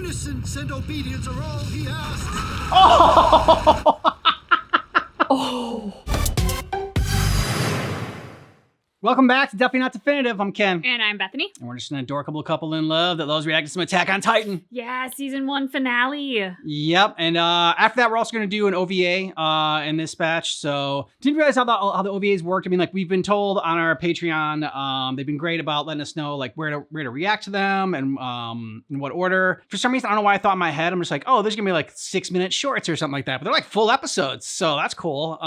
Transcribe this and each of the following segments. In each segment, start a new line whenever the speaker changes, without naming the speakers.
Innocence and obedience are all he asks.
Oh!
Oh.
Welcome back to Definitely Not Definitive. I'm Ken.
And I'm Bethany.
And we're just an adorable couple in love that loves reacting to some Attack on Titan.
Yeah, season 1 finale.
Yep. And after that, we're also going to do an OVA in this batch. So didn't realize how the OVAs worked. I mean, like we've been told on our Patreon, they've been great about letting us know like where to react to them and in what order. For some reason, I don't know why I thought in my head, I'm just like, oh, there's going to be like 6-minute shorts or something like that. But they're like full episodes. So that's cool.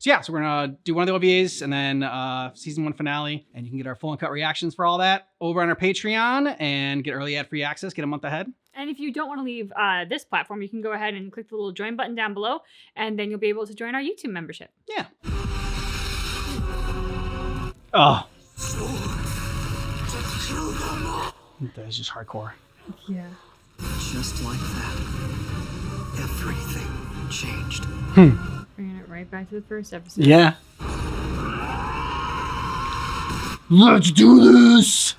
So yeah, so we're gonna do one of the OVAs and then season 1 finale, and you can get our full and cut reactions for all that over on our Patreon and get early ad-free access, get a month ahead.
And if you don't want to leave this platform, you can go ahead and click the little join button down below, and then you'll be able to join our YouTube membership.
Yeah. Oh. That's just hardcore.
Yeah.
Just like that, everything changed.
Bringing it right back to the first episode.
Yeah. Let's do this!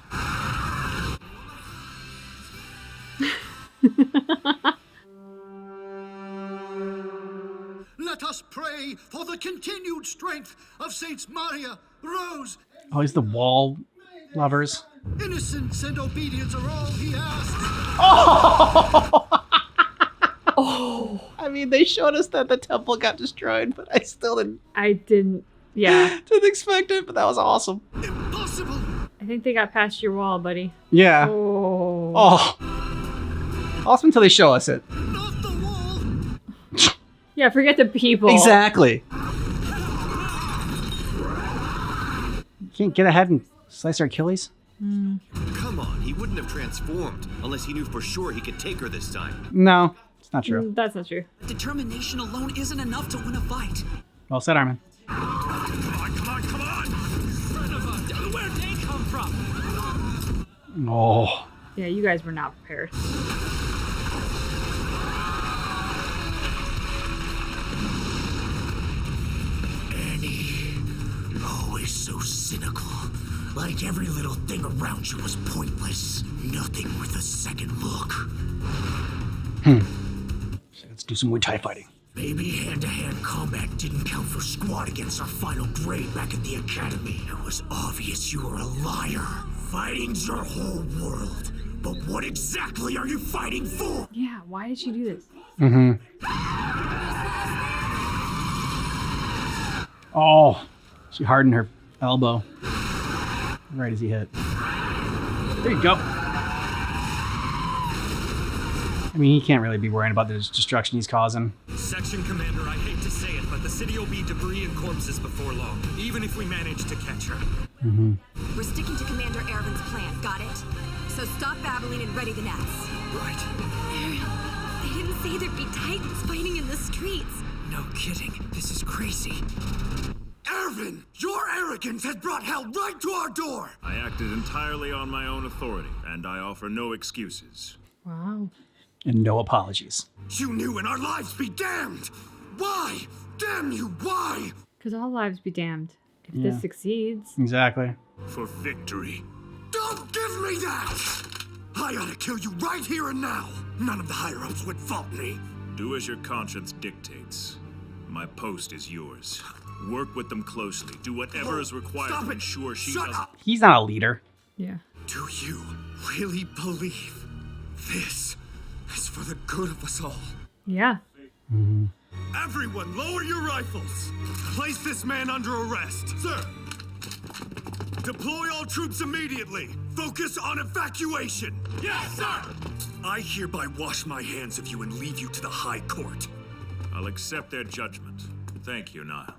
Let us pray for the continued strength of Saints Maria, Rose.
Oh, he's the wall lovers.
Innocence and obedience are all he asks.
Oh!
Oh.
I mean, they showed us that the temple got destroyed, but I still didn't
Yeah.
didn't expect it, but that was awesome.
Impossible.
I think they got past your wall, buddy.
Yeah.
Oh.
Oh. Awesome until they show us it.
Not the wall.
Yeah, forget the people.
Exactly. You can't get ahead and slice our Achilles?
Come on, he wouldn't have transformed unless he knew for sure he could take her this time.
No, it's not true.
That's not true.
Determination alone isn't enough to win a fight.
Well said, Armin.
Come on. Where'd they come from?
Oh.
Yeah, you guys were not prepared.
Annie, always so cynical. Like every little thing around you was pointless. Nothing worth a second look.
So let's do some Muay Thai fighting.
Maybe hand-to-hand combat didn't count for squad against our final grade back at the academy. It was obvious you were a liar. Fighting's your whole world. But what exactly are you fighting for?
Yeah, why did she do this?
Oh. She hardened her elbow. Right as he hit. There you go. I mean, he can't really be worrying about the destruction he's causing.
Section Commander, I hate to say it, but the city will be debris and corpses before long, even if we manage to catch her.
We're sticking to Commander Erwin's plan, got it? So stop babbling and ready the nets.
Right.
They didn't say there'd be Titans fighting in the streets.
No kidding. This is crazy.
Erwin, your arrogance has brought hell right to our door.
I acted entirely on my own authority, and I offer no excuses.
Wow.
And no apologies.
You knew and our lives be damned. Why? Damn you, why?
Because all lives be damned. If
Yeah.
this succeeds.
Exactly.
For victory.
Don't give me that! I ought to kill you right here and now. None of the higher-ups would fault me.
Do as your conscience dictates. My post is yours. Work with them closely. Do whatever is required
Stop
to
it.
ensure she
Shut
doesn't...
up!
He's not a leader.
Yeah.
Do you really believe this is for the good of us all?
Yeah.
Everyone, lower your rifles. Place this man under arrest. Sir. Deploy all troops immediately. Focus on evacuation. Yes, sir. I hereby wash my hands of you and leave you to the High Court.
I'll accept their judgment. Thank you, Niall.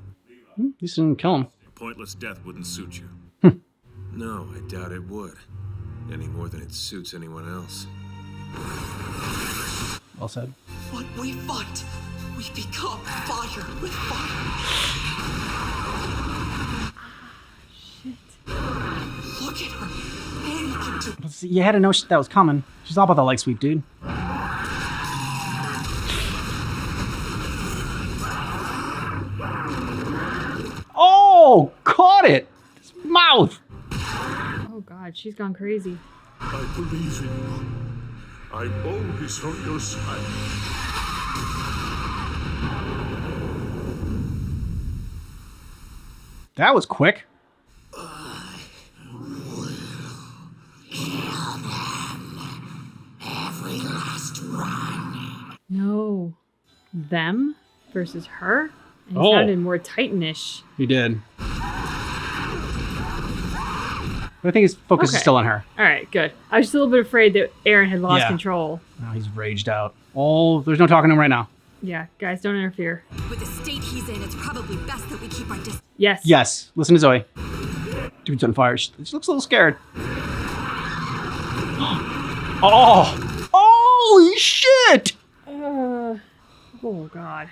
He didn't kill him.
A pointless death wouldn't suit you.
No, I doubt it would. Any more than it suits anyone else.
Well said.
When we fight, we become fire with fire.
Shit.
Look at her. Annie can do.
See, you had to know that was coming. She's all about the light sweep, dude. Oh, caught it! His mouth!
Oh god, she's gone crazy.
I believe in you.
I'm always on your side.
That was quick.
Every last one.
No. Them versus her? And he
Oh.
sounded more Titanish.
He did. But I think his focus is
Okay.
still on her.
All right, good. I was just a little bit afraid that Aaron had lost
Yeah.
control.
Oh, he's raged out. Oh, there's no talking to him right now.
Yeah, guys, don't interfere.
With the state he's in, it's probably best that we keep our distance.
Yes.
Yes. Listen to Zoe. Dude's on fire. She looks a little scared. Oh! Holy shit!
Oh, God.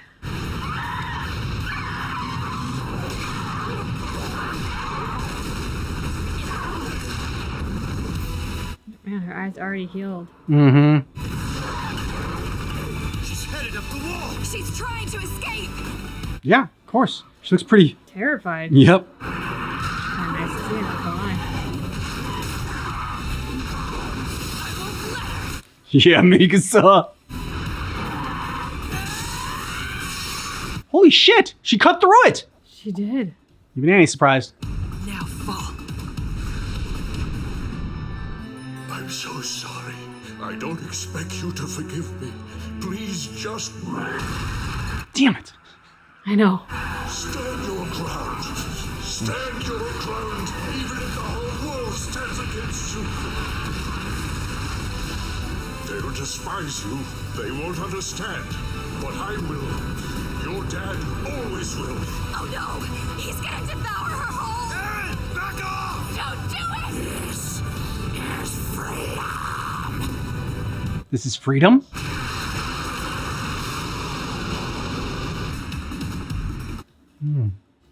Man, her eyes already healed.
Mm-hmm.
She's headed up the wall.
She's trying to escape.
Yeah, of course. She looks pretty.
Terrified.
Yep.
Kind of nice to see, not gonna lie.
Yeah, Mikasa. Holy shit! She cut through it!
She did.
Even Annie's surprised.
Now fall.
I'm so sorry. I don't expect you to forgive me. Please just
Damn it.
I know.
stand your ground. Stand your ground, even if the whole world stands against you. They'll despise you. They won't understand. But I will. Your dad always will.
Oh no! He's gonna devour her whole.
Aaron, back off!
Don't do it!
This is freedom.
This is freedom?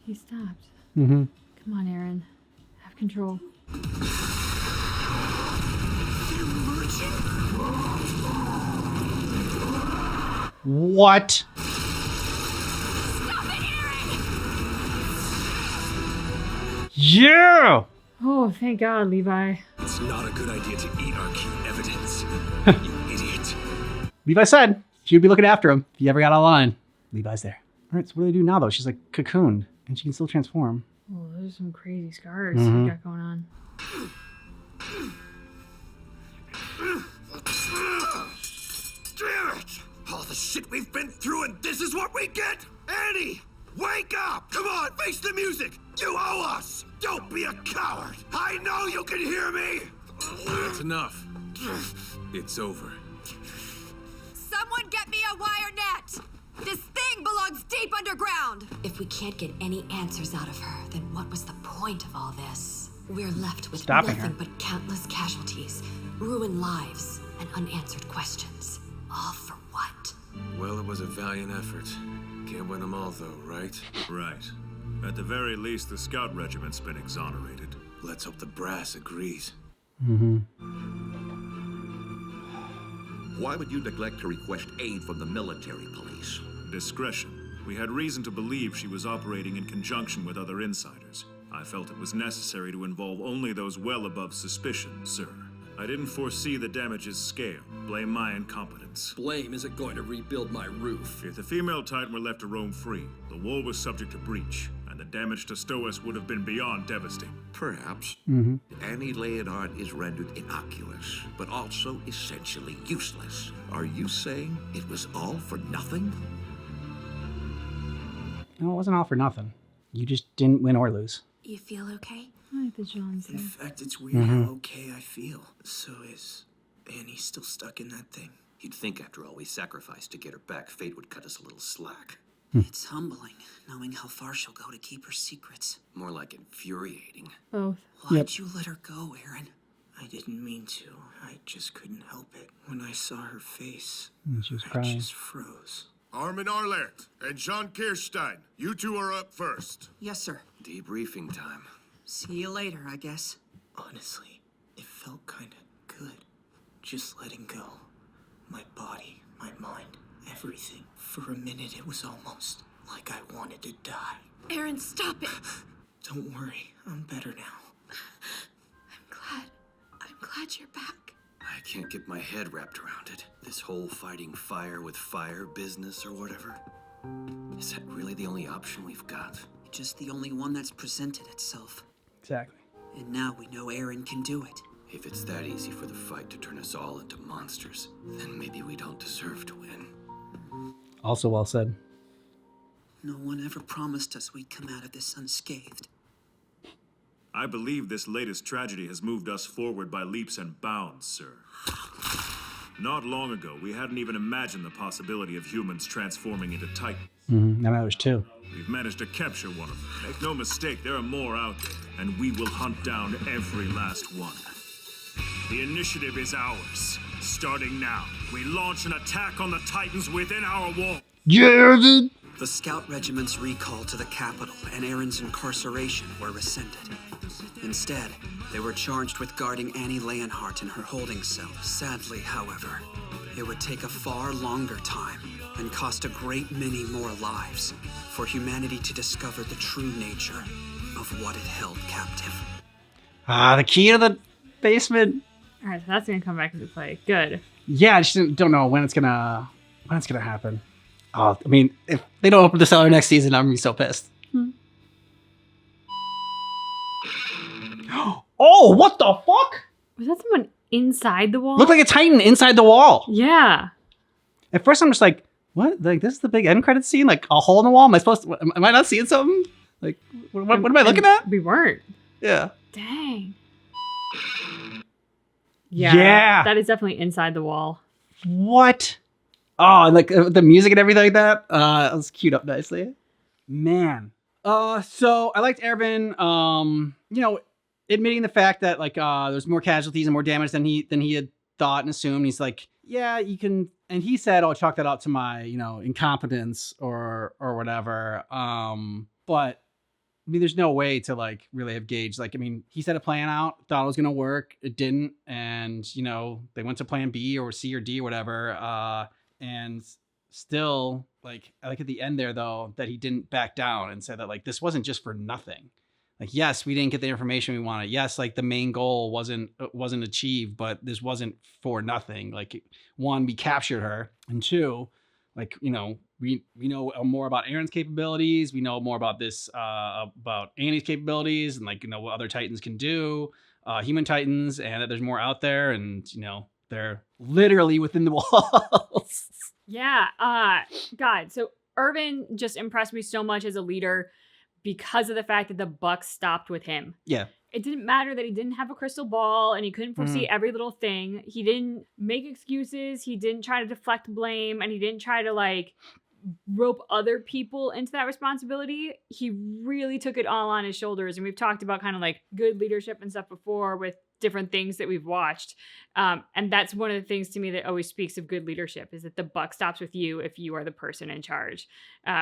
He stopped.
Mm-hmm.
Come on, Aaron. Have control.
What?
Stop it, Aaron!
Yeah!
Oh, thank God, Levi.
It's not a good idea to eat our key evidence. You idiot.
Levi said she would be looking after him if he ever got online. Levi's there. All right, so what do they do now, though? She's like cocooned, and she can still transform.
Oh, those are some crazy scars
Mhm.
we got going on.
Damn it! All the shit we've been through, and this is what we get? Annie! Wake up! Come on, face the music! You owe us! Don't be a coward! I know you can hear me!
That's enough. It's over.
Someone get me a wire net! This thing belongs deep underground! If we can't get any answers out of her, then what was the point of all this? We're left with
Stopping
nothing
her.
but countless casualties, ruined lives, and unanswered questions. All for what?
Well, it was a valiant effort. Can't win them all, though, right?
Right. At the very least, the scout regiment's been exonerated.
Let's hope the brass agrees.
Why would you neglect to request aid from the military police?
Discretion. We had reason to believe she was operating in conjunction with other insiders. I felt it was necessary to involve only those well above suspicion, sir. I didn't foresee the damage's scale. Blame my incompetence.
Blame isn't going to rebuild my roof.
If the female Titan were left to roam free, the wall was subject to breach, and the damage to Stoas would have been beyond devastating.
Perhaps. Annie Leonard is rendered innocuous, but also essentially useless. Are you saying it was all for nothing?
No, it wasn't all for nothing. You just didn't win or lose.
You feel okay?
I like the John's
In
there.
fact, it's weird how okay I feel. So is Annie still stuck in that thing?
You'd think after all we sacrificed to get her back, fate would cut us a little slack.
It's humbling, knowing how far she'll go to keep her secrets.
More like infuriating.
Both.
Why'd you let her go, Aaron? I didn't mean to. I just couldn't help it. When I saw her face,
She was
I
crying.
just froze.
Armin Arlert and Jean Kirstein, you two are up first.
Yes, sir.
Debriefing time.
See you later, I guess. Honestly, it felt kinda good. Just letting go. My body, my mind, everything. For a minute, it was almost like I wanted to die.
Aaron, stop it!
Don't worry, I'm better now.
I'm glad you're back.
I can't get my head wrapped around it. This whole fighting fire with fire business or whatever. Is that really the only option we've got?
Just the only one that's presented itself.
Exactly.
And now we know Aaron can do it.
If it's that easy for the fight to turn us all into monsters, then maybe we don't deserve to win.
Also well said.
No one ever promised us we'd come out of this unscathed.
I believe this latest tragedy has moved us forward by leaps and bounds, sir. Not long ago, we hadn't even imagined the possibility of humans transforming into titans.
Mm-hmm. Now there's two.
We've managed to capture one of them. Make no mistake, there are more out there, and we will hunt down every last one. The initiative is ours. Starting now, we launch an attack on the Titans within our wall.
Yeah, dude.
The scout regiment's recall to the capital and Aaron's incarceration were rescinded. Instead, they were charged with guarding Annie Leonhardt in her holding cell. Sadly, however, it would take a far longer time and cost a great many more lives for humanity to discover the true nature of what it held captive.
The key to the basement.
All right, so that's gonna come back into play. Good.
Yeah, I just don't know when it's gonna happen. Oh, I mean, if they don't open the cellar next season, I'm gonna be so pissed. Oh, what the fuck?
Was that someone inside the wall?
Looked like a Titan inside the wall.
Yeah.
At first, I'm just like, what? Like, this is the big end credit scene? Like, a hole in the wall? Am I not seeing something? Like, what am I looking at?
We weren't.
Yeah.
Dang. Yeah.
Yeah.
That is definitely inside the wall.
What? Oh, and like the music and everything like that. It was queued up nicely. Man. So I liked Ervin, admitting the fact that like there's more casualties and more damage than he had thought and assumed. He's like, yeah, you can, and he said, "Oh, chalk that up to my, incompetence or whatever." But I mean, there's no way to like really have gauged. Like, I mean, he set a plan out, thought it was gonna work, it didn't, and they went to plan B or C or D or whatever. And still, like, I like at the end there though that he didn't back down and said that like this wasn't just for nothing. Like, yes, we didn't get the information we wanted. Yes, like the main goal wasn't achieved, but this wasn't for nothing. Like, one, we captured her, and two, like, we know more about Aaron's capabilities. We know more about this about Annie's capabilities, and like what other Titans can do, human Titans, and that there's more out there, and they're literally within the walls.
Yeah. God. So Irvin just impressed me so much as a leader because of the fact that the buck stopped with him.
Yeah.
It didn't matter that he didn't have a crystal ball and he couldn't foresee every little thing. He didn't make excuses. He didn't try to deflect blame, and he didn't try to like rope other people into that responsibility. He really took it all on his shoulders. And we've talked about kind of like good leadership and stuff before with different things that we've watched. And that's one of the things to me that always speaks of good leadership, is that the buck stops with you if you are the person in charge,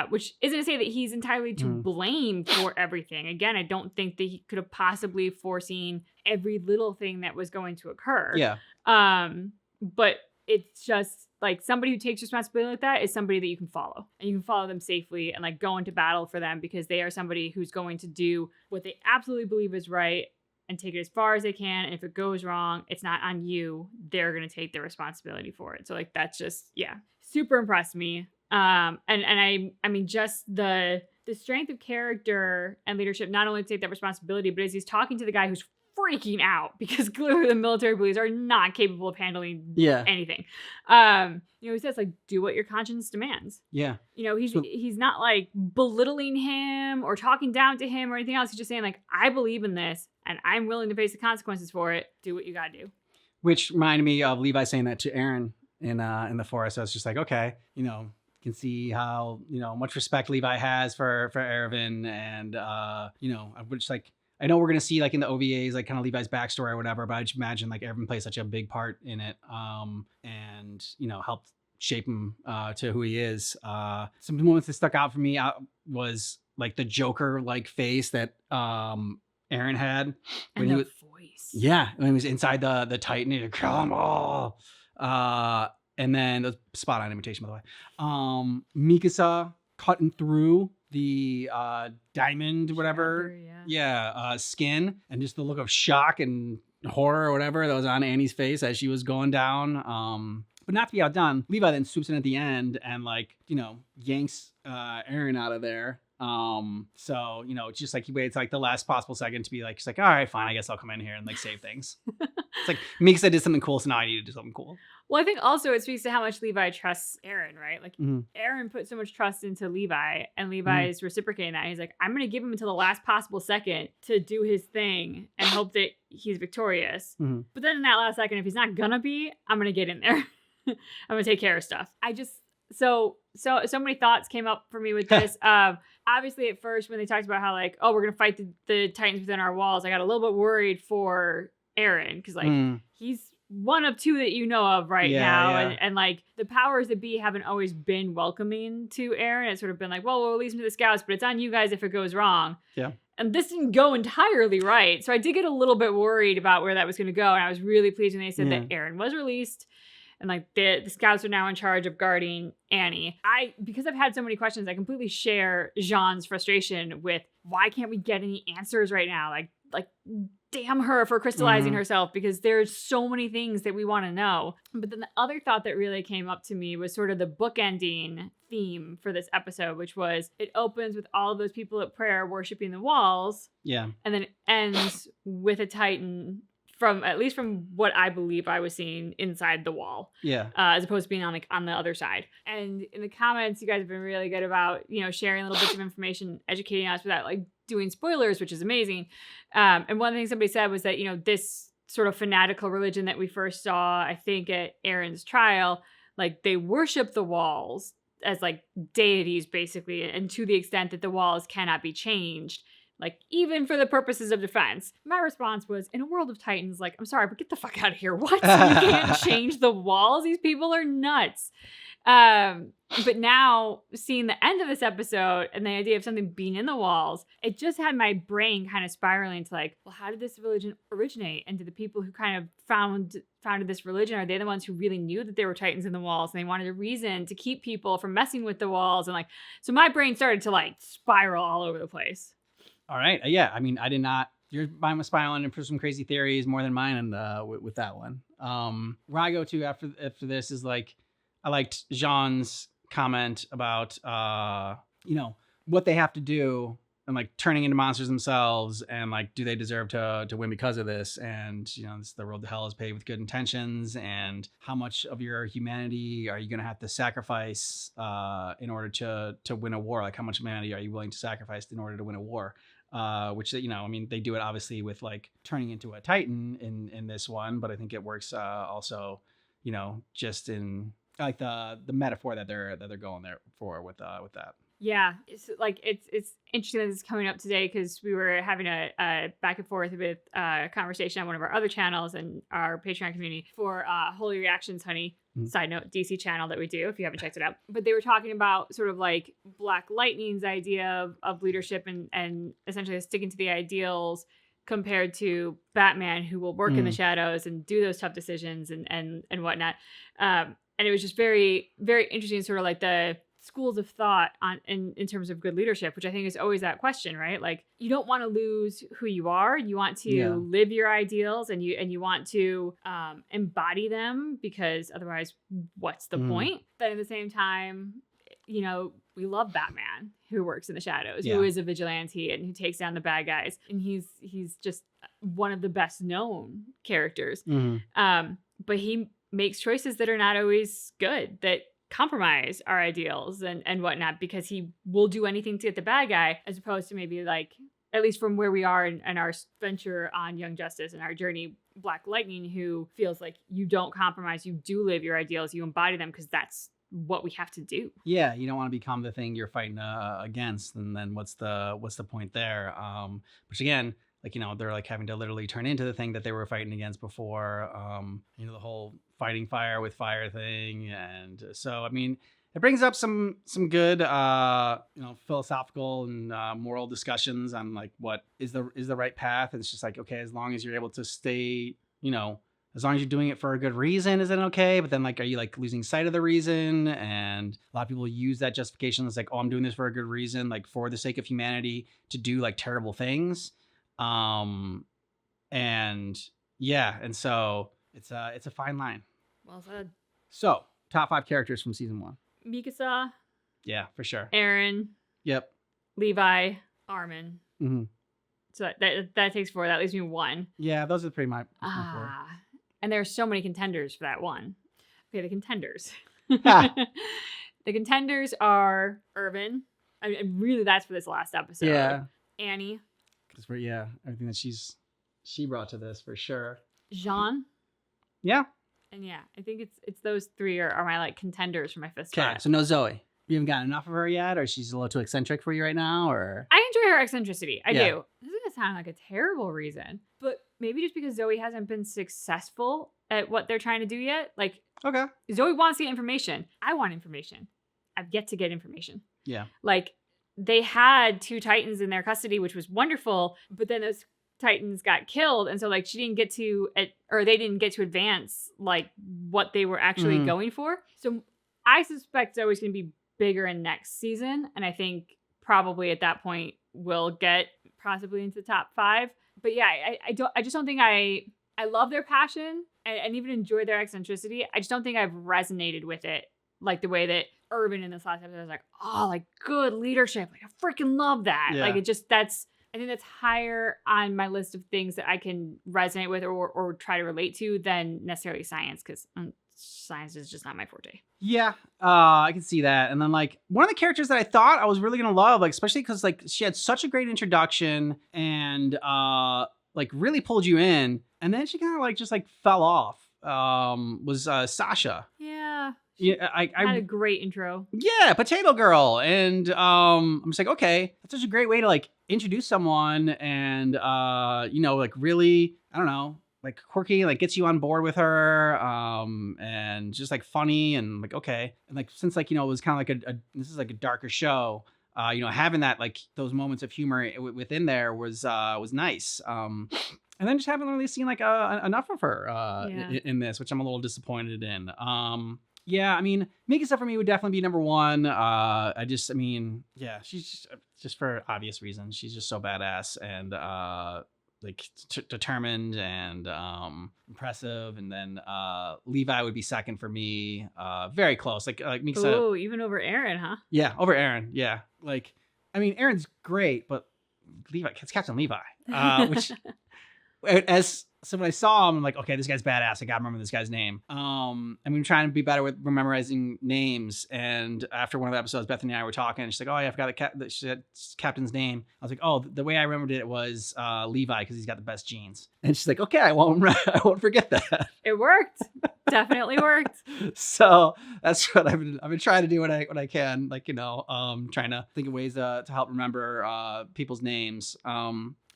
which isn't to say that he's entirely to blame for everything. Again, I don't think that he could have possibly foreseen every little thing that was going to occur.
Yeah.
But it's just like somebody who takes responsibility like that is somebody that you can follow, and you can follow them safely and like go into battle for them, because they are somebody who's going to do what they absolutely believe is right and take it as far as they can. And if it goes wrong, it's not on you. They're going to take the responsibility for it. So like, that's just, yeah, super impressed me. And I mean, just the strength of character and leadership, not only to take that responsibility, but as he's talking to the guy who's freaking out because clearly the military police are not capable of handling anything. He says like, do what your conscience demands.
Yeah.
He's not like belittling him or talking down to him or anything else. He's just saying like, I believe in this and I'm willing to face the consequences for it. Do what you gotta do.
Which reminded me of Levi saying that to Aaron in the forest. I was just like, okay, can see how, much respect Levi has for Ervin, and I'm just like, I know we're going to see like in the OVAs, like kind of Levi's backstory or whatever, but I just imagine like Ervin plays such a big part in it, and, helped shape him to who he is. Some moments that stuck out for me was like the Joker like face that Aaron had.
When and the voice.
Yeah, when he was inside the Titan, he'd come on. And then the spot on imitation, by the way. Mikasa cutting through the diamond, whatever, skin, and just the look of shock and horror or whatever that was on Annie's face as she was going down. But not to be outdone, Levi then swoops in at the end and like, yanks Aaron out of there. So, it's just like he waits like the last possible second to be like, he's like, all right, fine, I guess I'll come in here and like save things. It's like me because I did something cool, so now I need to do something cool.
Well, I think also it speaks to how much Levi trusts Aaron, right? Like Aaron put so much trust into Levi, and Levi is reciprocating that. He's like, I'm going to give him until the last possible second to do his thing and hope that he's victorious. But then in that last second, if he's not going to be, I'm going to get in there. I'm going to take care of stuff. I just, so many thoughts came up for me with this. Obviously at first when they talked about how like, oh, we're going to fight the Titans within our walls, I got a little bit worried for Aaron because like he's one of two that you know of right now.
Yeah.
And like the powers that be haven't always been welcoming to Aaron. It's sort of been like, well, we'll release him to the scouts, but it's on you guys if it goes wrong.
Yeah.
And this didn't go entirely right. So I did get a little bit worried about where that was going to go. And I was really pleased when they said that Aaron was released. And like the scouts are now in charge of guarding Annie. Because I've had so many questions, I completely share Jean's frustration with why can't we get any answers right now? Like damn her for crystallizing herself, because there's so many things that we want to know. But then the other thought that really came up to me was sort of the bookending theme for this episode, which was it opens with all of those people at prayer worshiping the walls. Yeah. And then it ends with a Titan at least from what I believe I was seeing inside the wall. Yeah. As opposed to being on the other side. And in the comments, you guys have been really good about, sharing little bits of information, educating us without like doing spoilers, which is amazing. And one of the things somebody said was that, this sort of fanatical religion that we first saw, I think at Aaron's trial, like they worship the walls as like deities basically. And to the extent that the walls cannot be changed, like, even for the purposes of defense. My response was, in a world of Titans, like, I'm sorry, but get the fuck out of here. What? You can't change the walls? These people are nuts. But now, seeing the end of this episode and the idea of something being in the walls, it just had my brain kind of spiraling to like, well, how did this religion originate? And did the people who kind of founded this religion, are they the ones who really knew that there were Titans in the walls and they wanted a reason to keep people from messing with the walls? And like, so my brain started to like spiral all over the place.
All right. Yeah. I mean, I did not. Your mind was spiraling for some crazy theories more than mine, and with that one. Where I go to after this is like, I liked Jean's comment about what they have to do and like turning into monsters themselves, and like, do they deserve to win because of this? And this, the road to hell is paved with good intentions, and how much of your humanity are you going to have to sacrifice in order to win a war? Like, how much humanity are you willing to sacrifice in order to win a war? Which, I mean, they do it obviously with like turning into a Titan in this one, but I think it works also, just in like the metaphor that they're going there for with that.
Yeah, it's interesting that this is coming up today because we were having a back and forth with a conversation on one of our other channels and our Patreon community for Holy Reactions, honey. Side note, DC channel that we do if you haven't checked it out. But they were talking about sort of like Black Lightning's idea of leadership and essentially sticking to the ideals compared to Batman, who will work in the shadows and do those tough decisions and whatnot. And it was just very, very interesting, sort of like the schools of thought in terms of good leadership, which I think is always that question, right? Like, you don't want to lose who you are. You want to live your ideals and you want to embody them, because otherwise what's the point? But at the same time, we love Batman, who works in the shadows, who is a vigilante and who takes down the bad guys. And he's just one of the best known characters. But he makes choices that are not always good, that compromise our ideals and whatnot, because he will do anything to get the bad guy, as opposed to maybe like, at least from where we are in our venture on Young Justice and our journey, Black Lightning, who feels like you don't compromise, you do live your ideals, you embody them, because that's what we have to do.
Yeah, you don't want to become the thing you're fighting against, and then what's the point there? Which again, like, they're like having to literally turn into the thing that they were fighting against before. The whole fighting fire with fire thing, and so I mean, it brings up some good philosophical and moral discussions on like what is the right path. And it's just like, okay, as long as you're able to stay, as long as you're doing it for a good reason, is it okay? But then like, are you like losing sight of the reason? And a lot of people use that justification as like, oh, I'm doing this for a good reason, like for the sake of humanity, to do like terrible things. And Yeah, and so it's a fine line.
Well said.
So, top 5 characters from season 1.
Mikasa,
Yeah, for sure.
Aaron,
Yep.
Levi, Armin.
Mm-hmm.
So that takes 4. That leaves me 1.
Yeah, those are pretty my 4.
And there are so many contenders for that 1. Okay, the contenders.
Ha.
The contenders are Irvin. I mean, really, that's for this last episode.
Yeah.
Annie.
Because everything that she brought to this for sure.
Jean.
Yeah.
And yeah, I think it's those 3 are my like contenders for my 5th
Okay,
spot.
so no Zoe. You haven't gotten enough of her yet, or she's a little too eccentric for you right now, or?
I enjoy her eccentricity. I
Yeah.
do. This is gonna sound like a terrible reason, but maybe just because Zoe hasn't been successful at what they're trying to do yet. Like,
Okay.
Zoe wants to get information. I want information. I've yet to get information.
Yeah.
Like, they had 2 Titans in their custody, which was wonderful, but then those Titans got killed, and so like they didn't get to advance like what they were actually going for. So I suspect Zoe's gonna be bigger in next season, and I think probably at that point we'll get possibly into top 5. But yeah, I just don't think I love their passion and even enjoy their eccentricity. I just don't think I've resonated with it like the way that Irvin in this last episode was like, oh, like good leadership. Like I freaking love that.
Yeah.
Like I think that's higher on my list of things that I can resonate with or try to relate to than necessarily science, because science is just not my forte.
Yeah, I can see that. And then like one of the characters that I thought I was really gonna love, like especially because like she had such a great introduction and like really pulled you in, and then she kind of like just like fell off. Was Sasha.
Yeah.
Yeah, I
had a great intro.
Yeah, Potato Girl. And I'm just like, okay, that's such a great way to like introduce someone and like really, I don't know, like quirky, like gets you on board with her, and just like funny and like okay. And like since like, it was kind of like this is like a darker show, having that like those moments of humor within there was nice. And then just haven't really seen like enough of her in this, which I'm a little disappointed in. Yeah, I mean, Mikasa for me would definitely be number 1. She's just for obvious reasons. She's just so badass and like determined and impressive. And then Levi would be second for me. Very close, like Mikasa.
Oh, even over Aaron, huh?
Yeah, over Aaron. Yeah, like I mean, Aaron's great, but Levi, it's Captain Levi, which so when I saw him, I'm like, okay, this guy's badass. I gotta remember this guy's name. And we've been trying to be better with memorizing names. And after one of the episodes, Bethany and I were talking, and she's like, oh yeah, I forgot the captain's name. I was like, oh, the way I remembered it was Levi, because he's got the best genes. And she's like, okay, I won't forget that.
It worked. Definitely worked.
So that's what I've been trying to do when I can, like, trying to think of ways to help remember people's names.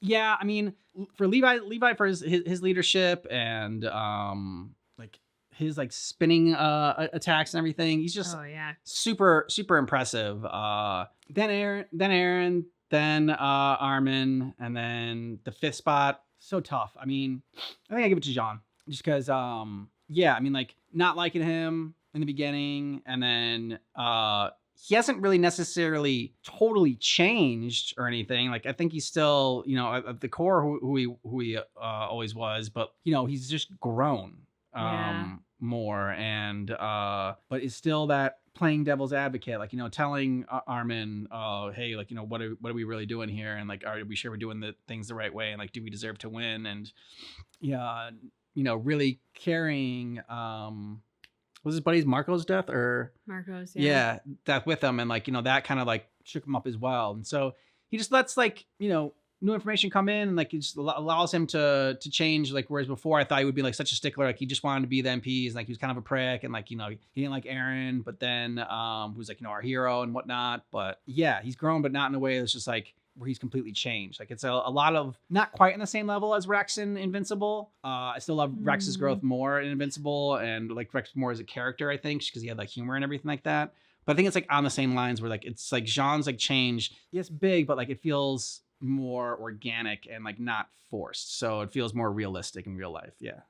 Yeah, I mean, for Levi for his leadership and like his like spinning attacks and everything, he's just super impressive. Then Aaron, then Armin, and then the 5th spot, so tough. I mean, I think I give it to Jean just because I mean, like not liking him in the beginning, and then he hasn't really necessarily totally changed or anything. Like I think he's still, at the core who he always was, but he's just grown more, and but is still that playing devil's advocate, like telling Armin, hey, like what are we really doing here, and like are we sure we're doing the things the right way, and like do we deserve to win, and really carrying was his buddy's Marco's death or
Marco's,
yeah, death with him, and like that kind of like shook him up as well. And so he just lets like new information come in, and like it just allows him to change. Like whereas before I thought he would be like such a stickler, like he just wanted to be the MPs, and like he was kind of a prick, and like he didn't like Aaron, but then who's like our hero and whatnot. But yeah, he's grown, but not in a way that's just like where he's completely changed. Like it's a lot of not quite on the same level as Rex in Invincible. I still love Rex's growth more in Invincible, and like Rex more as a character, I think, because he had like humor and everything like that. But I think it's like on the same lines where like it's like Jean's like change. Yes, big, but like it feels more organic and like not forced. So it feels more realistic in real life. Yeah.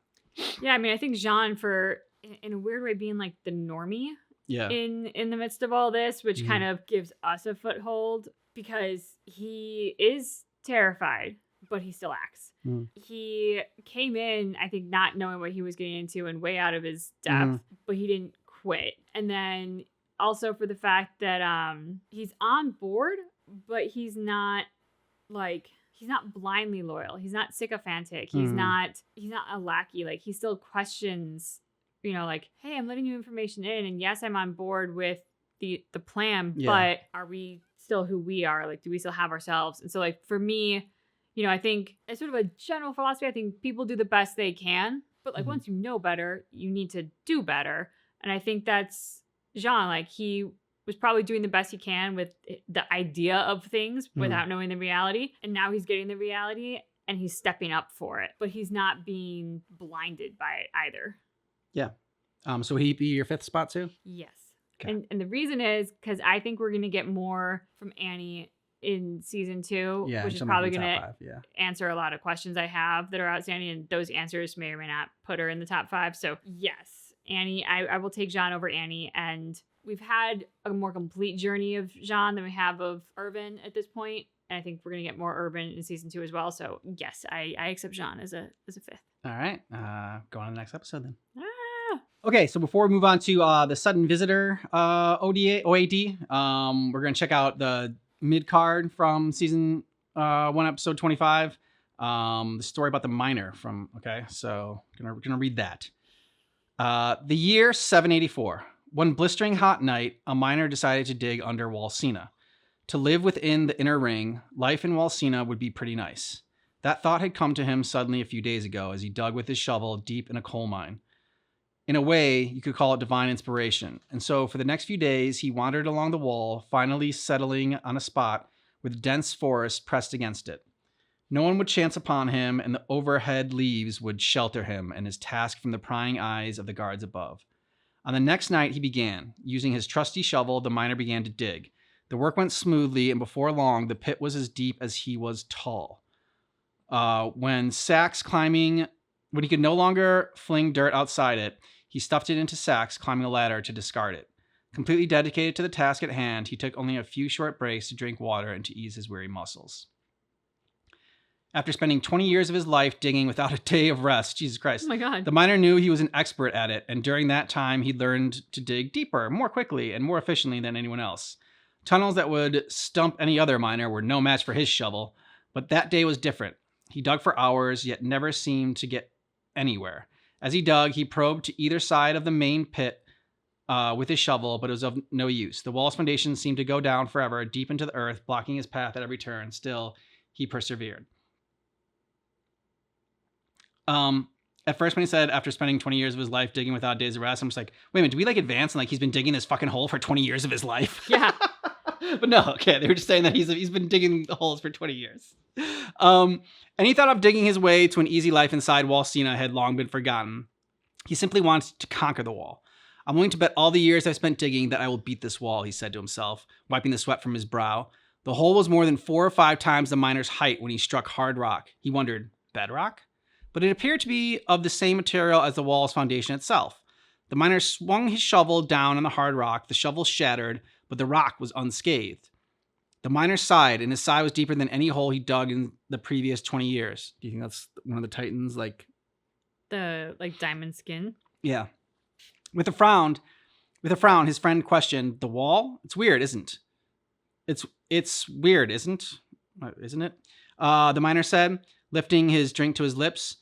Yeah, I mean, I think Jean for in a weird way being like the normie.
Yeah.
In the midst of all this, which kind of gives us a foothold, because he is terrified, but he still acts.
Mm.
He came in, I think, not knowing what he was getting into and way out of his depth, but he didn't quit. And then also for the fact that he's on board, but he's not blindly loyal. He's not sycophantic. He's not a lackey. Like, he still questions, like, hey, I'm letting you information in, and yes, I'm on board with the plan, but are we still who we are? Like, do we still have ourselves? And so, like, for me, I think as sort of a general philosophy, I think people do the best they can, but like once you know better, you need to do better. And I think that's Jean. Like, he was probably doing the best he can with the idea of things without knowing the reality. And now he's getting the reality and he's stepping up for it, but he's not being blinded by it either.
Yeah. So would he be your 5th spot too?
Yes.
Okay.
And the reason is because I think we're going to get more from Annie in season 2, which is probably going to answer a lot of questions I have that are outstanding. And those answers may or may not put her in the top 5. So yes, Annie, I will take Jean over Annie. And we've had a more complete journey of Jean than we have of Irvin at this point. And I think we're going to get more Irvin in season 2 as well. So yes, I accept Jean as a 5th.
All right. Go on to the next episode then. Okay, so before we move on to the Sudden Visitor OAD, we're going to check out the mid-card from season 1, episode 25. The story about the miner from, so gonna read that. The year 784. One blistering hot night, a miner decided to dig under Walsina. To live within the inner ring, life in Walsina would be pretty nice. That thought had come to him suddenly a few days ago as he dug with his shovel deep in a coal mine. In a way, you could call it divine inspiration. And so for the next few days, he wandered along the wall, finally settling on a spot with dense forest pressed against it. No one would chance upon him, and the overhead leaves would shelter him and his task from the prying eyes of the guards above. On the next night, he began. Using his trusty shovel, the miner began to dig. The work went smoothly, and before long, the pit was as deep as he was tall. When he could no longer fling dirt outside it, he stuffed it into sacks, climbing a ladder to discard it. Completely dedicated to the task at hand, he took only a few short breaks to drink water and to ease his weary muscles. After spending 20 years of his life digging without a day of rest, Jesus Christ,
oh my God,
the miner knew he was an expert at it, and during that time, he learned to dig deeper, more quickly, and more efficiently than anyone else. Tunnels that would stump any other miner were no match for his shovel, but that day was different. He dug for hours, yet never seemed to get anywhere. As he dug, he probed to either side of the main pit with his shovel, but it was of no use. The wall's foundation seemed to go down forever, deep into the earth, blocking his path at every turn. Still, he persevered. At first, when he said after spending 20 years of his life digging without days of rest, I'm just like, wait a minute, do we advance and he's been digging this fucking hole for 20 years of his life?
Yeah.
But no, okay, they were just saying that he's been digging the holes for 20 years. And he thought of digging his way to an easy life inside Walsina had long been forgotten. He simply wanted to conquer the wall. I'm willing to bet all the years I've spent digging that I will beat this wall, he said to himself, wiping the sweat from his brow. The hole was more than 4 or 5 times the miner's height when he struck hard rock. He wondered, bedrock? But it appeared to be of the same material as the wall's foundation itself. The miner swung his shovel down on the hard rock. The shovel shattered, but the rock was unscathed. The miner sighed, and his sigh was deeper than any hole he dug in the previous 20 years. Do you think that's one of the Titans,
the diamond skin?
Yeah. With a frown, his friend questioned, "The wall? It's weird, isn't? It's weird, isn't it?" The miner said, lifting his drink to his lips.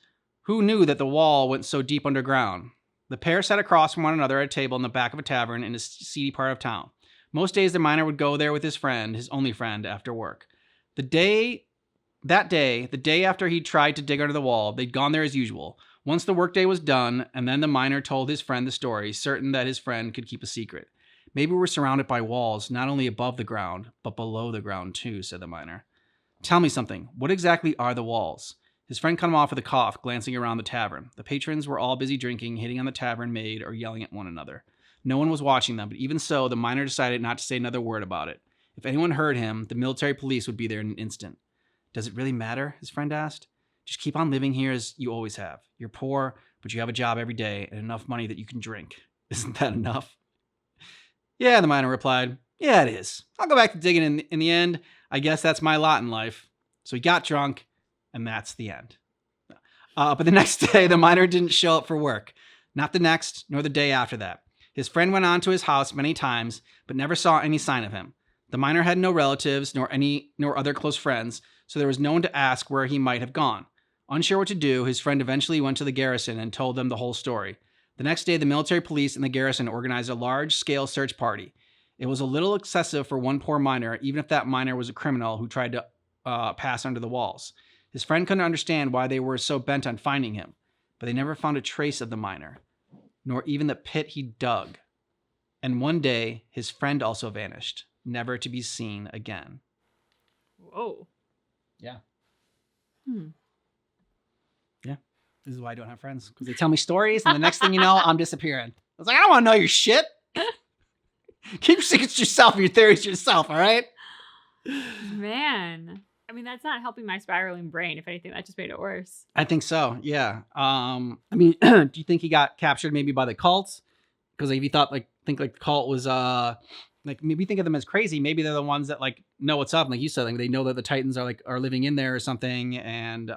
Who knew that the wall went so deep underground? The pair sat across from one another at a table in the back of a tavern in a seedy part of town. Most days the miner would go there with his friend, his only friend, after work. The day after he tried to dig under the wall, they'd gone there as usual. Once the workday was done, and then the miner told his friend the story, certain that his friend could keep a secret. Maybe we're surrounded by walls, not only above the ground, but below the ground too, said the miner. Tell me something. What exactly are the walls? His friend cut him off with a cough, glancing around the tavern. The patrons were all busy drinking, hitting on the tavern maid, or yelling at one another. No one was watching them, but even so, the miner decided not to say another word about it. If anyone heard him, the military police would be there in an instant. Does it really matter? His friend asked. Just keep on living here as you always have. You're poor, but you have a job every day and enough money that you can drink. Isn't that enough? Yeah, the miner replied. Yeah, it is. I'll go back to digging in the end. I guess that's my lot in life. So he got drunk And that's the end. But the next day, the miner didn't show up for work. Not the next, nor the day after that. His friend went on to his house many times, but never saw any sign of him. The miner had no relatives, nor other close friends, so there was no one to ask where he might have gone. Unsure what to do, his friend eventually went to the garrison and told them the whole story. The next day, the military police and the garrison organized a large-scale search party. It was a little excessive for one poor miner, even if that miner was a criminal who tried to pass under the walls. His friend couldn't understand why they were so bent on finding him, but they never found a trace of the miner, nor even the pit he dug. And one day, his friend also vanished, never to be seen again.
Whoa.
Yeah.
Hmm.
Yeah. This is why I don't have friends, because they tell me stories, and the next thing you know, I'm disappearing. I was like, I don't want to know your shit. Keep your secrets to yourself and your theories to yourself, all right?
Man. I mean, that's not helping my spiraling brain. If anything, that just made it worse.
I think so, yeah. I mean, do you think he got captured maybe by the cults? Because if you think the cult was, maybe think of them as crazy. Maybe they're the ones that like know what's up. Like you said, like they know that the Titans are living in there or something. And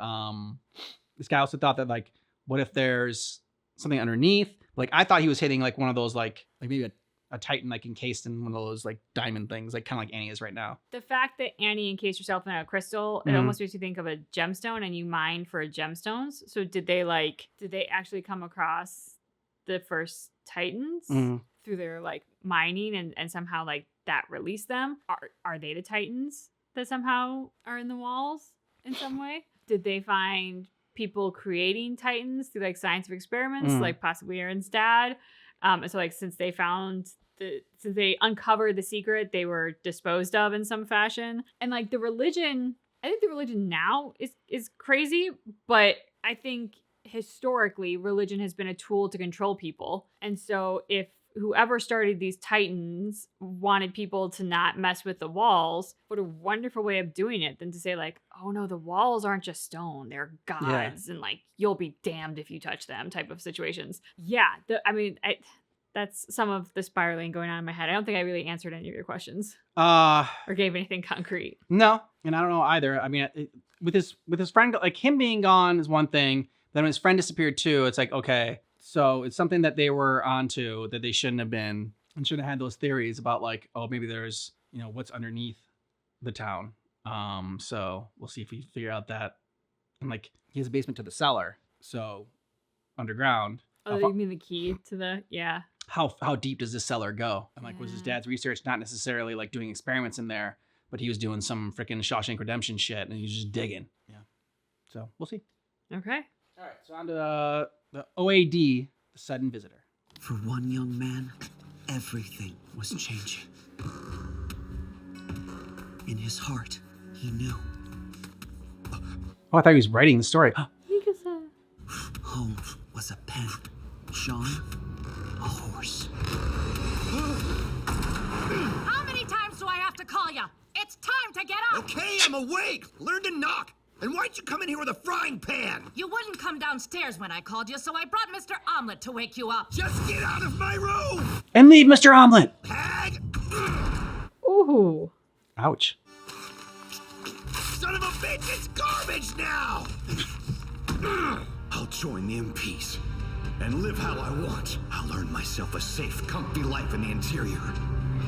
this guy also thought that like, what if there's something underneath? Like I thought he was hitting like one of those like maybe a Titan like encased in one of those like diamond things, like kind of like Annie is right now.
The fact that Annie encased herself in a crystal, it almost makes you think of a gemstone, and you mine for gemstones. So did they actually come across the first Titans through their like mining and somehow like that released them? Are they the Titans that somehow are in the walls in some way? Did they find people creating Titans through like scientific experiments, like possibly Aaron's dad? And so like since they uncovered the secret, they were disposed of in some fashion. And like the religion, I think the religion now is crazy, but I think historically religion has been a tool to control people. And so if whoever started these Titans wanted people to not mess with the walls, what a wonderful way of doing it than to say like, oh no, the walls aren't just stone, they're gods, and like you'll be damned if you touch them type of situations. Yeah, that's some of the spiraling going on in my head. I don't think I really answered any of your questions or gave anything concrete.
No, and I don't know either. I mean, with his friend, like him being gone is one thing. Then when his friend disappeared too, it's like, okay, so it's something that they were onto that they shouldn't have been, and shouldn't have had those theories about like, oh, maybe there's, what's underneath the town. So we'll see if we figure out that. And like, he has a basement to the cellar, so underground.
Oh, you mean the key to the, yeah.
How deep does this cellar go? And like, was his dad's research not necessarily like doing experiments in there, but he was doing some freaking Shawshank Redemption shit, and he was just digging. Yeah. So we'll see.
Okay.
All right. So on to the OAD, the sudden visitor.
For one young man, everything was changing. In his heart, he knew.
Oh, I thought he was writing the story.
Home was a pen. Sean, a horse.
How many times do I have to call you? It's time to get up!
Okay, I'm awake! Learn to knock! And why'd you come in here with a frying pan?
You wouldn't come downstairs when I called you, so I brought Mr. Omelet to wake you up.
Just get out of my room!
And leave Mr. Omelet!
Hag!
Ooh.
Ouch.
Son of a bitch, it's garbage now!
I'll join the MPs and live how I want. I'll earn myself a safe, comfy life in the interior,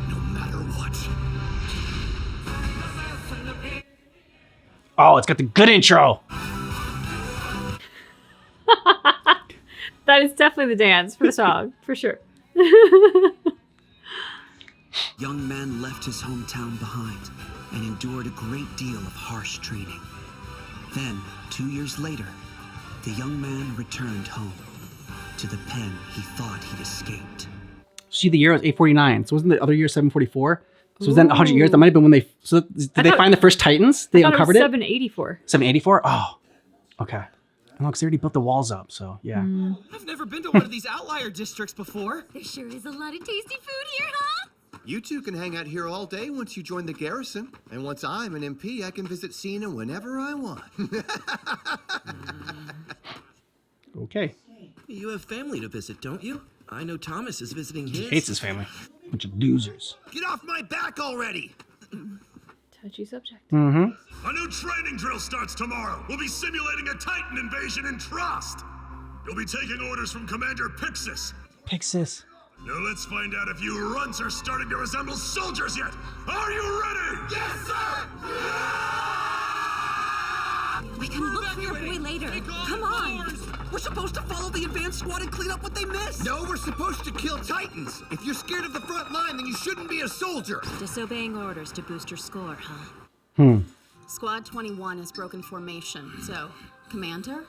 no matter what.
Oh, it's got the good intro.
That is definitely the dance for the song, for sure.
Young man left his hometown behind and endured a great deal of harsh training. Then, 2 years later, the young man returned home to the pen he thought he'd escaped.
See, the year was 849. So wasn't the other year 744? So was that 100 years? That might have been when they... So did they find the first Titans? They uncovered it?
784.
784? Oh, okay. And look, they already built the walls up, so yeah.
I've never been to one of these outlier districts before.
There sure is a lot of tasty food here, huh?
You two can hang out here all day once you join the garrison. And once I'm an MP, I can visit Cena whenever I want.
Okay.
You have family to visit, don't you? I know Thomas is visiting his.
He hates his family. Bunch of losers.
Get off my back already!
Touchy subject.
A new training drill starts tomorrow. We'll be simulating a Titan invasion in Trust. You'll be taking orders from Commander Pixis.
Pixis.
Now let's find out if you runts are starting to resemble soldiers yet. Are you ready? Yes, sir!
We can look for your boy later. Come on.
We're supposed to follow the advanced squad and clean up what they missed.
No, we're supposed to kill Titans. If you're scared of the front line, then you shouldn't be a soldier.
Disobeying orders to boost your score, huh? Squad 21 has broken formation, so... Commander?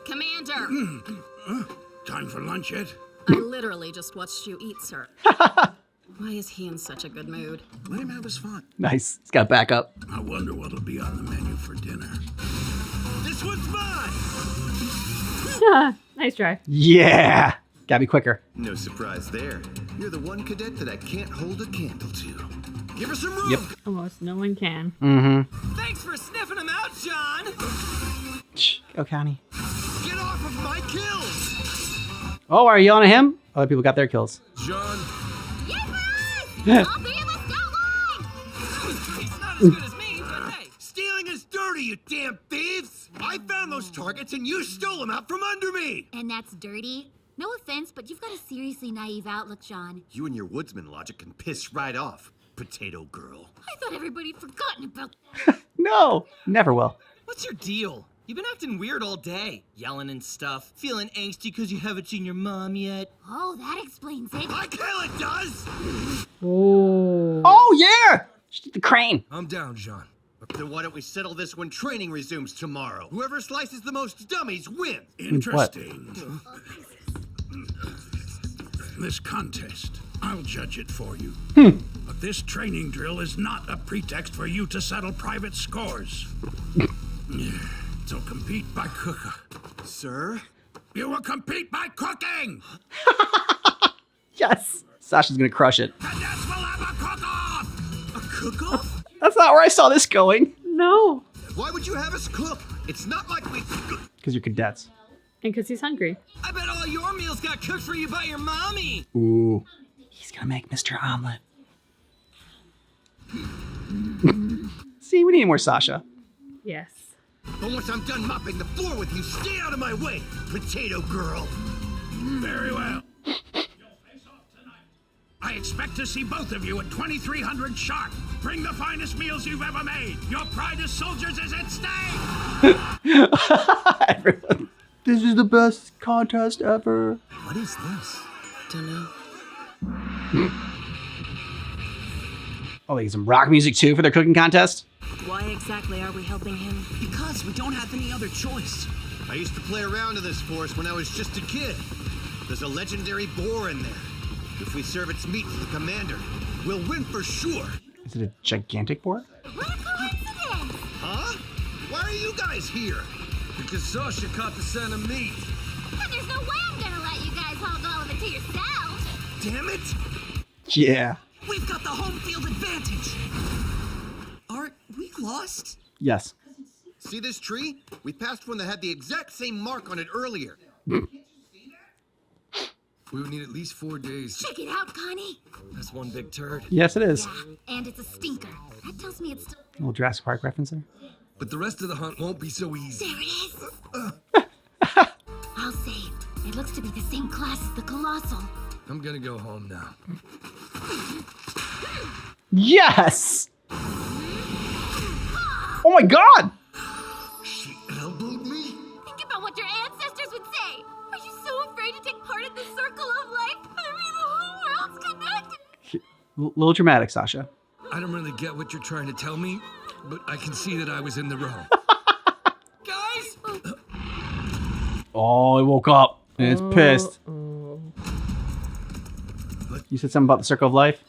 Commander!
Time for lunch yet?
I literally just watched you eat, sir. Why is he in such a good mood?
Let him have his fun.
Nice. He's got backup.
I wonder what'll be on the menu for dinner. This one's mine!
Nice try.
Yeah. Gotta be quicker.
No surprise there. You're the one cadet that I can't hold a candle to. Give her some room!
Yep.
Almost no one can.
Thanks for sniffing him out, John.
Go, Connie.
Get off of my kills!
Oh, are you yelling at him? Other people got their kills.
John.
Yes, All three of us go line!
He's not as good as me, but hey.
Stealing is dirty, you damn thieves! I found those targets and you stole them out from under me!
And that's dirty? No offense, but you've got a seriously naive outlook, John.
You and your woodsman logic can piss right off, potato girl.
I thought everybody'd forgotten about...
No, never will.
What's your deal? You've been acting weird all day. Yelling and stuff. Feeling angsty because you haven't seen your mom yet.
Oh, that explains it.
Like hell it does!
Oh, yeah! The crane.
I'm down, John. Then why don't we settle this when training resumes tomorrow? Whoever slices the most dummies wins.
Interesting. This contest, I'll judge it for you. But this training drill is not a pretext for you to settle private scores. So compete by cooker.
Sir?
You will compete by cooking!
Yes. Sasha's gonna crush it.
Cadets will have a cook-off!
A cook-off?
That's not where I saw this going.
No.
Why would you have us cook? It's not like we...
Because you're cadets.
And because he's hungry.
I bet all your meals got cooked for you by your mommy.
Ooh. He's gonna make Mr. Omelet. See, we need more Sasha.
Yes.
But once I'm done mopping the floor with you, stay out of my way, potato girl.
Very well. I expect to see both of you at 2300 sharp. Bring the finest meals you've ever made. Your pride as soldiers is at stake.
Everyone. This is the best contest ever.
What is this?
Dunno.
Oh, they get some rock music too for their cooking contest?
Why exactly are we helping him?
Because we don't have any other choice.
I used to play around in this forest when I was just a kid. There's a legendary boar in there. If we serve its meat to the commander, we'll win for sure.
Is it a gigantic boar?
What a coincidence!
Huh? Why are you guys here?
Because Sasha caught the scent of meat.
But there's no way I'm gonna let you guys hog all of it to yourselves!
Damn it!
Yeah.
We've got the home field advantage. Aren't we lost?
Yes.
See this tree? We passed one that had the exact same mark on it earlier.
We would need at least 4 days.
Check it out, Connie!
That's one big turd.
Yes, it is.
Yeah, and it's a stinker. That tells me it's...
A little Jurassic Park reference there.
But the rest of the hunt won't be so easy.
There it is! I'll say, it looks to be the same class as the Colossal.
I'm gonna go home now.
Yes! Oh my god!
She elbowed me?
Think about what your ancestors would say! Are you so afraid to take part in the circle of life? I mean, the whole world's connected!
Little dramatic, Sasha.
I don't really get what you're trying to tell me, but I can see that I was in the wrong.
Guys!
Oh, it woke up and it's pissed. You said something about the circle of life?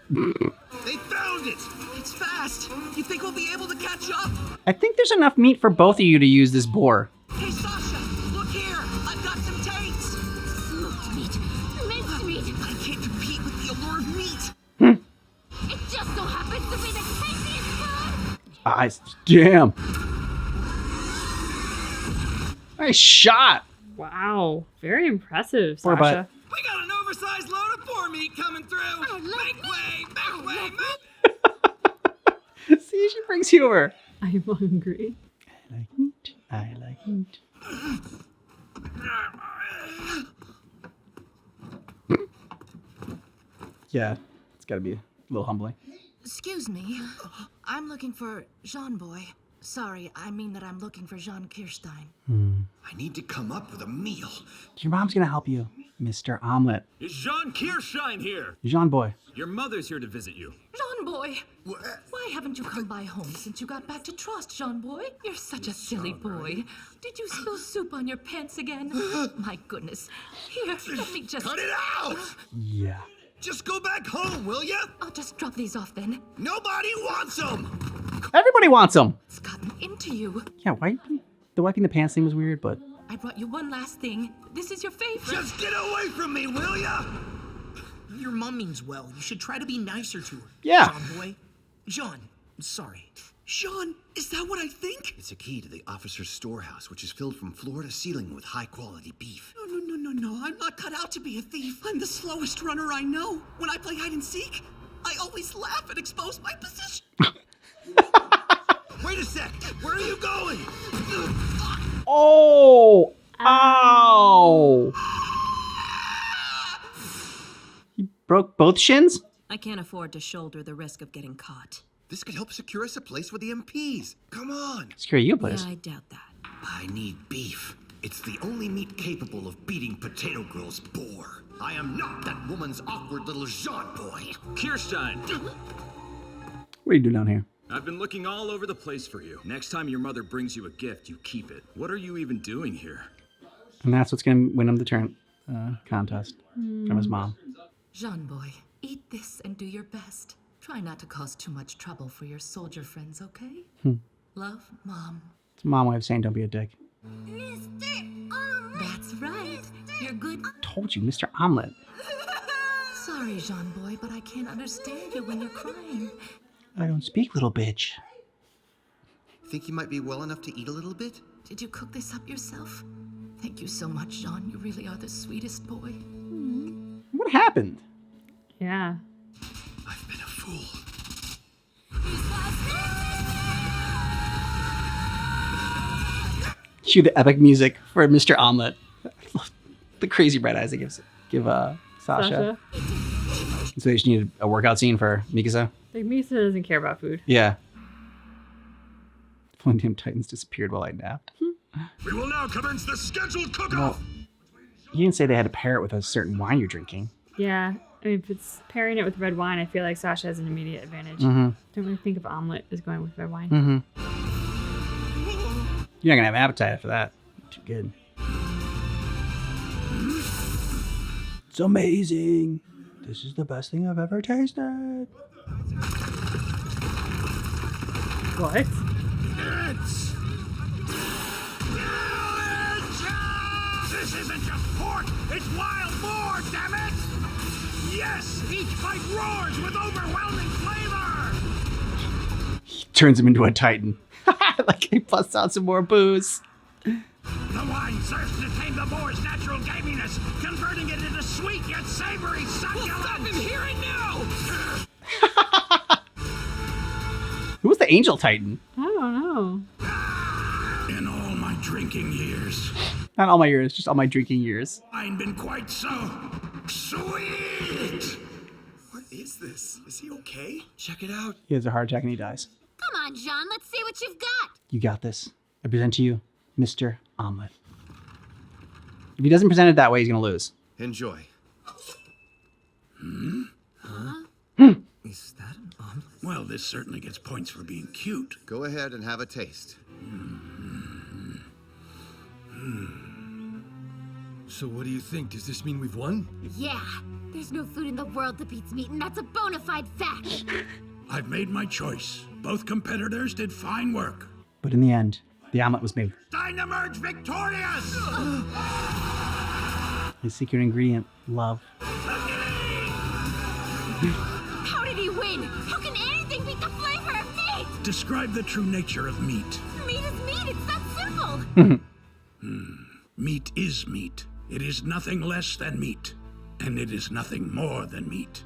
They found it!
It's fast. You think we'll be able to catch up?
I think there's enough meat for both of you to use this boar.
Hey, Sasha, look here. I've got some tates.
Smoked meat. Minced meat.
I can't compete with the allure of meat.
It just so happens to be the tastiest food!
Damn. Nice shot.
Wow. Very impressive,
Poor
Sasha.
We got an oversized load of boar meat coming through. Make way, make way, make.
See, she brings humor.
I'm hungry.
I like meat. I like meat. Yeah, it's got to be a little humbling.
Excuse me. I'm looking for Jean Boy. Sorry, I mean that I'm looking for Jean Kirstein.
I need to come up with a meal.
Your mom's gonna help you, Mr. Omelet.
Is Jean Kirstein here?
Jean Boy.
Your mother's here to visit you.
Jean Boy! Why haven't you come by home since you got back to Trust, Jean Boy? You're such a silly boy. Did you spill soup on your pants again? My goodness. Here, let me just...
Cut it out!
Yeah.
Just go back home, will ya?
I'll just drop these off then.
Nobody wants them!
Everybody wants them.
It's gotten into you.
Yeah, the wiping the pants thing was weird, but
I brought you one last thing. This is your favorite.
Just get away from me, will ya?
Your mom means well. You should try to be nicer to her.
Yeah.
John Boy. John, sorry. John, is that what I think?
It's a key to the officer's storehouse, which is filled from floor to ceiling with high-quality beef.
No. I'm not cut out to be a thief. I'm the slowest runner I know. When I play hide and seek, I always laugh and expose my position.
Wait a sec! Where are you going?
oh, ow! You broke both shins?
I can't afford to shoulder the risk of getting caught.
This could help secure us a place with the MPs. Come on.
Secure you a place.
Yeah, I doubt that.
I need beef. It's the only meat capable of beating Potato Girl's boar. I am not that woman's awkward little Jean Boy.
Kirstein,
What are you doing down here?
I've been looking all over the place for you. Next time your mother brings you a gift, you keep it. What are you even doing here?
And that's what's gonna win him the turn contest from his mom.
Jean Boy, eat this and do your best. Try not to cause too much trouble for your soldier friends, okay? Love, Mom.
It's a mom way of saying don't be a dick.
That's right. You're good.
Told you, Mr. Omelet.
Sorry, Jean Boy, but I can't understand you when you're crying.
I don't speak, little bitch.
Think you might be well enough to eat a little bit?
Did you cook this up yourself? Thank you so much, Jean. You really are the sweetest boy.
What happened?
Yeah.
I've been a fool.
Cue the epic music for Mr. Omelet. The crazy red eyes they give Sasha. So they just needed a workout scene for Mikasa.
Like, Misa doesn't care about food.
Yeah. One damn Titans disappeared while I napped.
We will now commence the scheduled cook-off.
Well, you didn't say they had to pair it with a certain wine you're drinking.
Yeah. I mean, if it's pairing it with red wine, I feel like Sasha has an immediate advantage.
Mm-hmm.
Don't really think of omelet as going with red wine.
Mm-hmm. You're not gonna have an appetite after that. Too good. It's amazing. This is the best thing I've ever tasted.
What?
This isn't just pork, it's wild boar, damn it! Yes, each bite roars with overwhelming flavor!
He turns him into a Titan. Like he busts out some more booze.
The wine serves to tame the boar's natural gaminess, converting it into sweet yet savory succulence.
We'll stop him here and now!
Who was the Angel Titan?
I don't know.
In all my drinking years,
Not all my years, just all my drinking years.
I've been quite so sweet.
What is this? Is he okay? Check it out.
He has a heart attack and he dies.
Come on, John, let's see what you've got.
You got this. I present to you, Mr. Omelet. If he doesn't present it that way, he's gonna lose.
Enjoy.
Is that an omelet?
Well, this certainly gets points for being cute.
Go ahead and have a taste.
So what do you think? Does this mean we've won?
Yeah, there's no food in the world that beats meat, and that's a bona fide fact.
I've made my choice. Both competitors did fine work.
But in the end, the omelet was made.
Time to emerge victorious!
His secret ingredient, love.
How did he win? How can anything beat the flavor of meat?
Describe the true nature of meat.
Meat is meat, it's that simple.
Meat is meat. It is nothing less than meat. And it is nothing more than meat.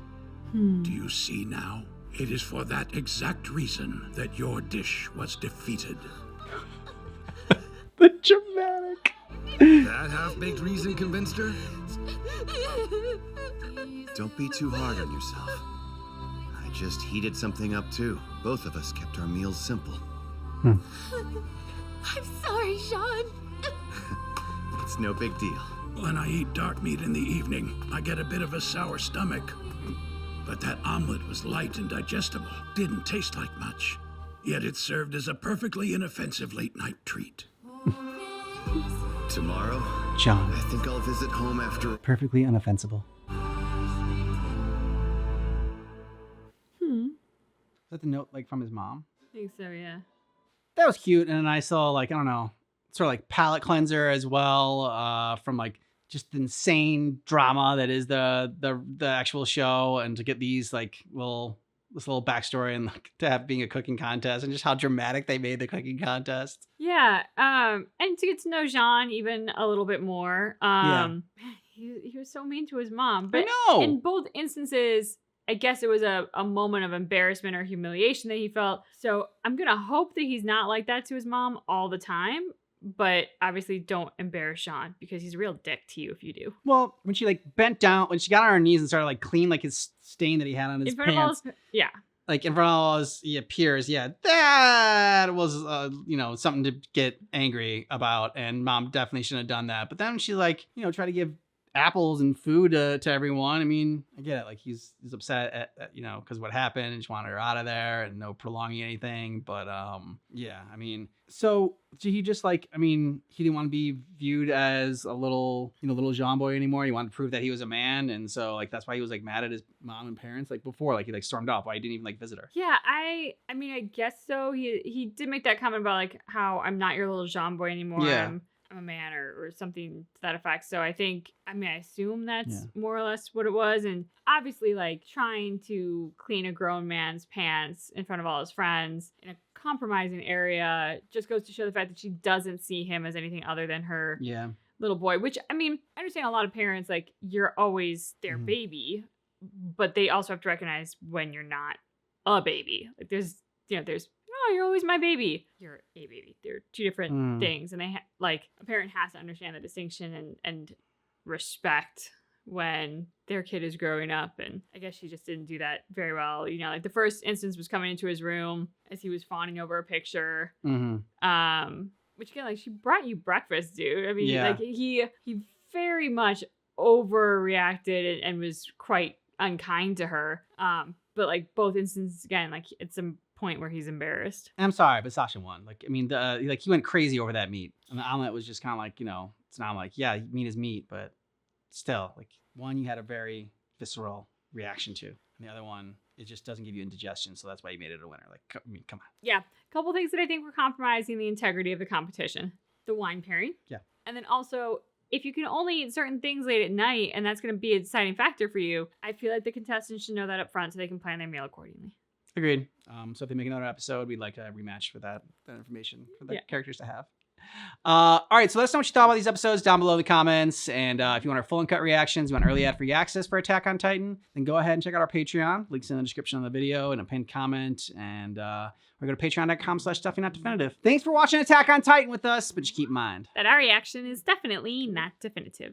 Do you see now? It is for that exact reason that your dish was defeated.
The dramatic.
That half-baked reason convinced her?
Don't be too hard on yourself. I just heated something up too. Both of us kept our meals simple.
I'm sorry, Sean.
It's no big deal.
When I eat dark meat in the evening, I get a bit of a sour stomach. But that omelet was light and digestible. Didn't taste like much. Yet it served as a perfectly inoffensive late-night treat.
Tomorrow,
John.
I think I'll visit home after...
Perfectly unoffensible. Is that the note like from his mom?
I think so, yeah.
That was cute and a nice little, like, I don't know, sort of like palate cleanser as well, from like just the insane drama that is the actual show, and to get these like this little backstory and like to have being a cooking contest and just how dramatic they made the cooking contest.
Yeah, and to get to know Jean even a little bit more. He was so mean to his mom. But
I know.
In both instances, I guess it was a moment of embarrassment or humiliation that he felt. So I'm going to hope that he's not like that to his mom all the time. But obviously don't embarrass Sean, because he's a real dick to you if you do.
Well, when she like bent down, when she got on her knees and started like clean like his stain that he had on his
In front
pants.
of all his, yeah.
Like in front of all his peers, that was something to get angry about, and mom definitely shouldn't have done that. But then she like try to give apples and food to everyone. I mean, I get it. Like he's upset at because what happened, and just wanted her out of there and no prolonging anything. But yeah, I mean, so he just like, I mean, he didn't want to be viewed as a little Jean boy anymore. He wanted to prove that he was a man, and so like that's why he was like mad at his mom and parents like before. Like he like stormed off. Why he didn't even like visit her.
Yeah, I mean, I guess so. He did make that comment about like how I'm not your little Jean boy anymore.
Yeah.
I'm a man or something to that effect. So I assume that's more or less what it was. And obviously like trying to clean a grown man's pants in front of all his friends in a compromising area just goes to show the fact that she doesn't see him as anything other than her little boy, which I mean, I understand a lot of parents, like you're always their baby, but they also have to recognize when you're not a baby. Like there's, oh, you're always my baby. You're a baby. They're two different things. And they like a parent has to understand the distinction and respect when their kid is growing up. And I guess she just didn't do that very well. Like the first instance was coming into his room as he was fawning over a picture. Which again, like she brought you breakfast, dude. I mean, like he very much overreacted and was quite unkind to her. But like both instances again, like it's a point where he's embarrassed.
And I'm sorry, but Sasha won. Like, I mean, he went crazy over that meat. And the omelet was just kind of like, it's not like, yeah, meat is meat, but still, like, one you had a very visceral reaction to, and the other one, it just doesn't give you indigestion, so that's why you made it a winner. Like, I mean, come on.
Yeah, a couple things that I think were compromising the integrity of the competition. The wine pairing.
Yeah. And
then also, if you can only eat certain things late at night, and that's going to be a deciding factor for you, I feel like the contestants should know that up front so they can plan their meal accordingly.
Agreed. So if they make another episode, we'd like to rematch for that information for the characters to have. All right, so let us know what you thought about these episodes down below in the comments. And if you want our full uncut reactions, you want early ad-free access for Attack on Titan, then go ahead and check out our Patreon. Links in the description of the video and a pinned comment. And or go to patreon.com/stuffynotdefinitive. Thanks for watching Attack on Titan with us, but just keep in mind
that our reaction is definitely not definitive.